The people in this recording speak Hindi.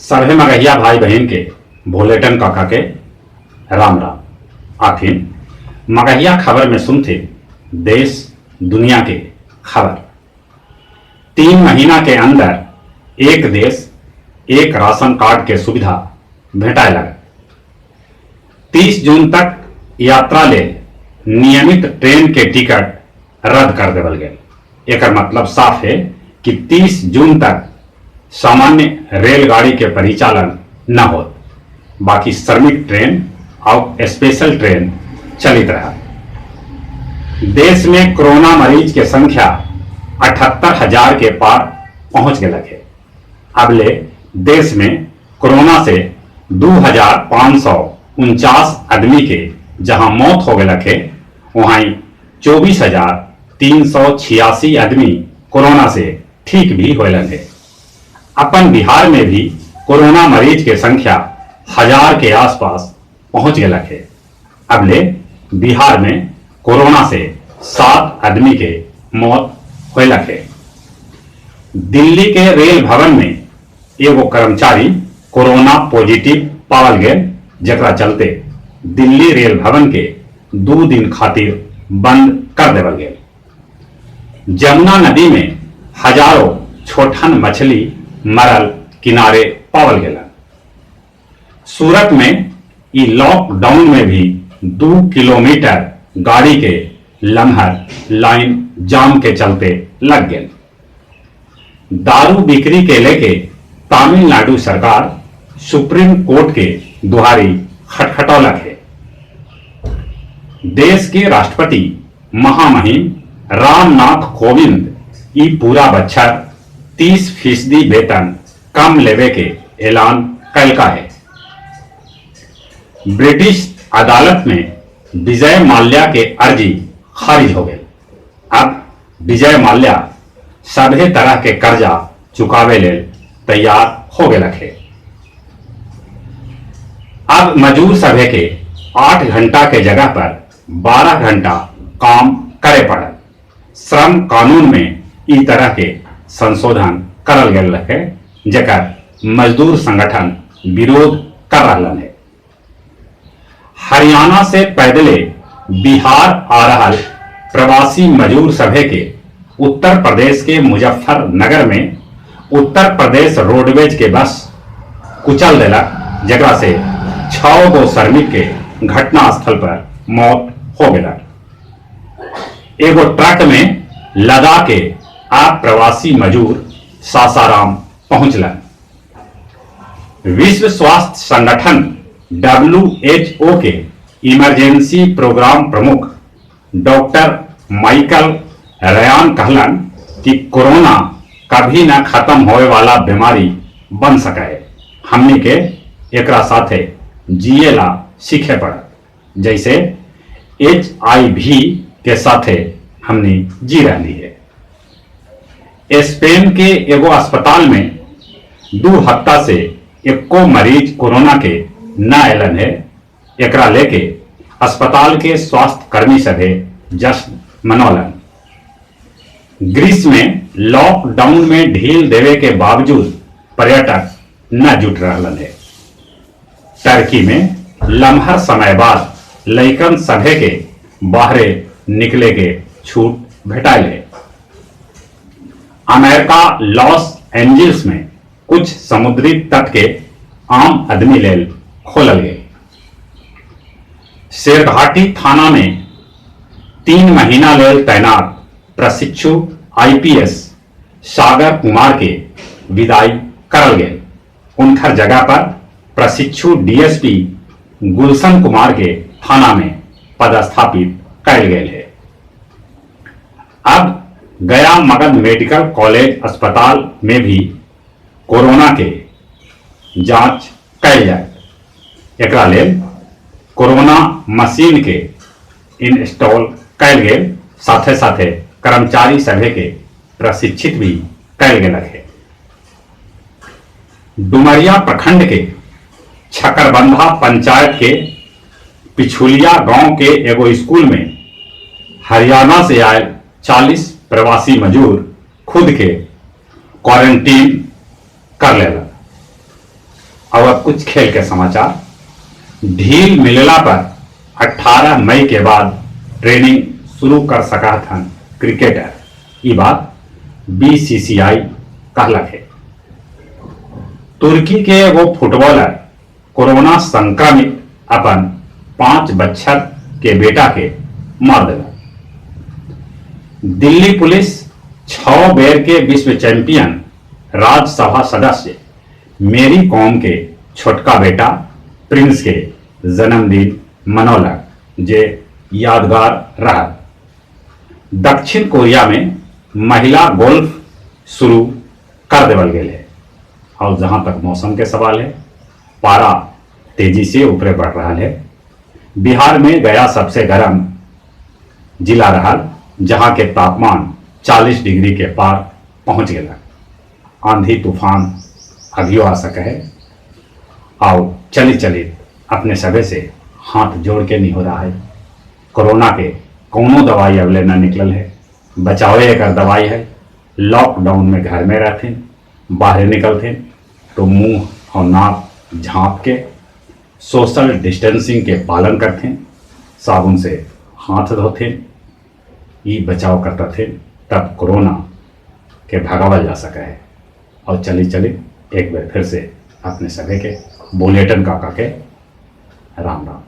सभे मगहिया भाई बहन के भोलेटन काका के राम राम। आखिर मगहिया खबर में सुनते देश दुनिया के खबर। 3 महीना के अंदर एक देश एक राशन कार्ड के सुविधा भेटाए लगे। 30 जून तक यात्रा ले नियमित ट्रेन के टिकट रद्द कर देवल गए। एक मतलब साफ है कि 30 जून तक सामान्य रेलगाड़ी के परिचालन न हो, बाकी श्रमिक ट्रेन और स्पेशल ट्रेन चलित रहा। देश में कोरोना मरीज के संख्या 78,000 के पार पहुंच गए लगे। अब ले देश में कोरोना से 2,549 आदमी के जहां मौत हो गए लगे, वहीं 24,386 आदमी कोरोना से ठीक भी हो लगे। अपन बिहार में भी कोरोना मरीज के संख्या 1000 के आसपास पहुंच गए लगे। अब ले बिहार में कोरोना से 7 आदमी के मौत हो लगे। दिल्ली के रेल भवन में एगो कर्मचारी कोरोना पॉजिटिव पावल गए, जकरा चलते दिल्ली रेल भवन के 2 दिन खातिर बंद कर देवल गए। जमुना नदी में हजारों छोटन मछली मरल किनारे पावल गए। सूरत में ई लॉकडाउन में भी 2 किलोमीटर गाड़ी के लम्हर लाइन जाम के चलते लग गए। दारू बिक्री के लेके तमिलनाडु सरकार सुप्रीम कोर्ट के दुहारी खटखटौलक है। देश के राष्ट्रपति महामहिम रामनाथ कोविंद ई पूरा बच्चर 30% वेतन कम लेवे के ऐलान कैलका है। ब्रिटिश अदालत में विजय माल्या के अर्जी खारिज हो गई। अब विजय माल्या सभी तरह के कर्जा चुकावे ले तैयार हो गए लखे। अब मजदूर सभे के 8 घंटा के जगह पर 12 घंटा काम करे पड़े। श्रम कानून में ई तरह के संशोधन करल गए है, जकर मजदूर संगठन विरोध कर रहा है। हरियाणा से पैदले बिहार आ रहा प्रवासी मजदूर सभे के उत्तर प्रदेश के मुजफ्फरनगर में उत्तर प्रदेश रोडवेज के बस कुचल दिलक, जकरा से 6 गो श्रमिक के घटना स्थल पर मौत हो गया। एगो ट्रक में लदा के प्रवासी मजदूर सासाराम पहुंचलन। विश्व स्वास्थ्य संगठन WHO के इमरजेंसी प्रोग्राम प्रमुख डॉक्टर माइकल रयान कहलन कि कोरोना कभी न खत्म होए वाला बीमारी बन सके। हमनी के एकरा साथे जिएला सीखे पड़, जैसे HIV के साथे हमने जी रही है। स्पेन के एगो अस्पताल में 2 हफ्ता से एको मरीज कोरोना के न ऐलन है। एकरा लेके अस्पताल के स्वास्थ्य कर्मी सभे जश्न मनौलन। ग्रीस में लॉकडाउन में ढील देवे के बावजूद पर्यटक न जुट रहलन है। टर्की में लम्हर समय बाद लइकन सभे के बाहरे निकले के छूट भेटाइल है। अमेरिका लॉस एंजल्स में कुछ समुद्री तट के आम आदमी लेल खोलल गए। शेरघाटी थाना में 3 महीना लेल तैनात प्रशिक्षु IPS सागर कुमार के विदाई करल गए। उनकर जगह पर प्रशिक्षु DSP गुलशन कुमार के थाना में पदस्थापित कैल गए है। अब गया मगध मेडिकल कॉलेज अस्पताल में भी कोरोना के जांच कैल जाए। एकरा लेल कोरोना मशीन के इंस्टॉल कैल गए, साथे साथे कर्मचारी सभे के प्रशिक्षित भी कैल गए है। डुमरिया प्रखंड के छकरबंधा पंचायत के पिछुलिया गांव के एगो स्कूल में हरियाणा से आए 40 प्रवासी मजदूर खुद के क्वारंटीन कर लेला। अब कुछ खेल के समाचार। ढील मिलला पर 18 मई के बाद ट्रेनिंग शुरू कर सका था क्रिकेटर, ये बात बीसीसीआई कहलक है। तुर्की के वो फुटबॉलर कोरोना संक्रमित अपन 5 बच्चर के बेटा के मार दिला। दिल्ली पुलिस 6 बेर के विश्व चैंपियन राज्यसभा सदस्य मेरी कॉम के छोटका बेटा प्रिंस के जन्मदिन मनौलक, जे यादगार रहा। दक्षिण कोरिया में महिला गोल्फ शुरू कर देवल गए है। और जहां तक मौसम के सवाल है, पारा तेजी से ऊपर बढ़ रहा है। बिहार में गया सबसे गर्म जिला रहा, जहां के तापमान 40 डिग्री के पार पहुंच गया। आंधी तूफान अभियो आ सके है। आओ चली चली अपने सबे से हाथ जोड़ के नहीं हो रहा है। कोरोना के कोनो दवाई अवले न निकलल है। बचावे एक दवाई है। लॉकडाउन में घर में रहते, बाहर निकलते तो मुंह और नाक झांप के सोशल डिस्टेंसिंग के पालन करते, साबुन से हाथ धोते, ये बचाव करते थे, तब कोरोना के भगावल जा सका है। और चली चली एक बार फिर से अपने सभी के बुलेटिन काका के राम राम।